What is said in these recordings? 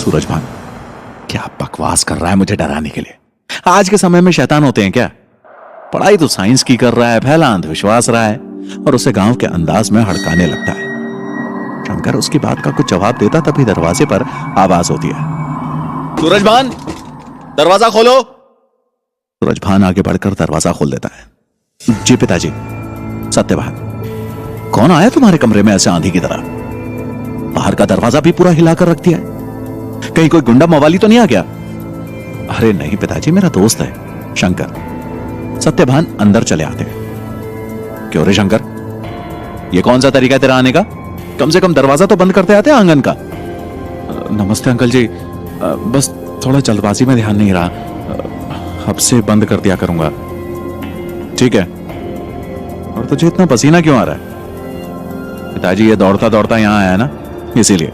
सूरजभान क्या बकवास कर रहा है मुझे डराने के लिए? आज के समय में शैतान होते हैं क्या? पढ़ाई तो साइंस की कर रहा है, पहला अंधविश्वास रहा है और उसे गांव के अंदाज में हड़काने लगता है। शंकर उसकी बात का कुछ जवाब देता तभी दरवाजे पर आवाज होती है, सूरजभान दरवाजा खोलो। सूरजभान आगे बढ़कर दरवाजा खोल देता है। जी पिताजी। सत्यभान, कौन आया तुम्हारे कमरे में ऐसे आंधी की तरह? बाहर का दरवाजा भी पूरा हिलाकर रख दिया है, कहीं कोई गुंडा मवाली तो नहीं आ गया? अरे नहीं पिताजी, मेरा दोस्त है शंकर। सत्यभान अंदर चले आते हैं। क्यों रे शंकर, ये कौन सा तरीका है तेरा आने का? कम से कम दरवाजा तो बंद करते आते आंगन का। नमस्ते अंकल जी, बस थोड़ा जल्दबाजी में ध्यान नहीं रहा, अब से बंद कर दिया करूंगा। ठीक है, और तुझे इतना पसीना क्यों आ रहा है? पिताजी ये दौड़ता दौड़ता यहां आया ना, इसीलिए।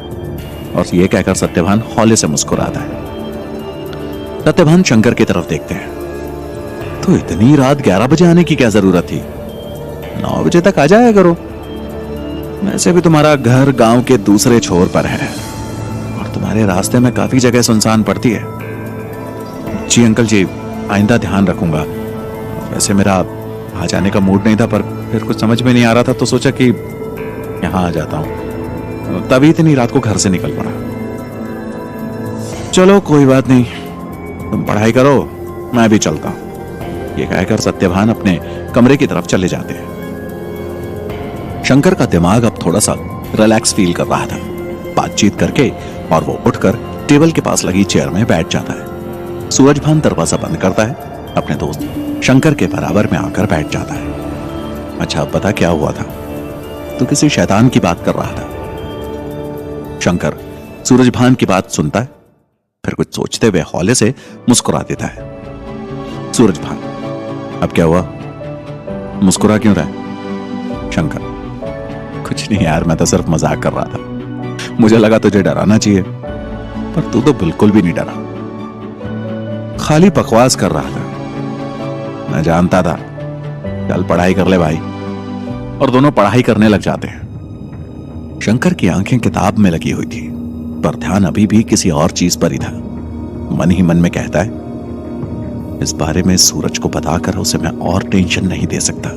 और ये कहकर सत्यभान हौले से मुस्कुराता है। सत्यभान शंकर की तरफ देखते हैं। तो इतनी रात 11 बजे आने की क्या जरूरत थी? 9 बजे तक आ जाया करो। वैसे भी तुम्हारा घर गांव के दूसरे छोर पर है और तुम्हारे रास्ते में काफी जगह सुनसान पड़ती है। जी अंकल जी, आइंदा ध्यान रखूंगा। वैसे मेरा आ जाने का मूड नहीं था, पर फिर कुछ समझ में नहीं आ रहा था तो सोचा कि यहां आ जाता हूं, तभी इतनी रात को घर से निकल पड़ा। चलो कोई बात नहीं, तुम पढ़ाई करो, मैं भी चलता हूं। ये कहकर सत्यभान अपने कमरे की तरफ चले जाते हैं। शंकर का दिमाग अब थोड़ा सा रिलैक्स फील कर रहा था बातचीत करके, और वो उठकर टेबल के पास लगी चेयर में बैठ जाता है। सूरजभान दरवाजा बंद करता है, अपने दोस्त शंकर के बराबर में आकर बैठ जाता है। अच्छा अब पता क्या हुआ था? तो किसी शैतान की बात कर रहा था। शंकर सूरजभान की बात सुनता है, फिर कुछ सोचते हुए हौले से मुस्कुरा देता है। सूरजभान, अब क्या हुआ? मुस्कुरा क्यों रहा है? शंकर, कुछ नहीं यार, मैं तो सिर्फ मजाक कर रहा था। मुझे लगा तुझे डराना चाहिए, पर तू तो बिल्कुल भी नहीं डरा, खाली बकवास कर रहा था। मैं जानता था। चल पढ़ाई कर ले भाई। और दोनों पढ़ाई करने लग जाते हैं। शंकर की आंखें किताब में लगी हुई थी, पर ध्यान अभी भी किसी और चीज पर ही था। मन ही मन में कहता है, इस बारे में सूरज को बताकर उसे मैं और टेंशन नहीं दे सकता।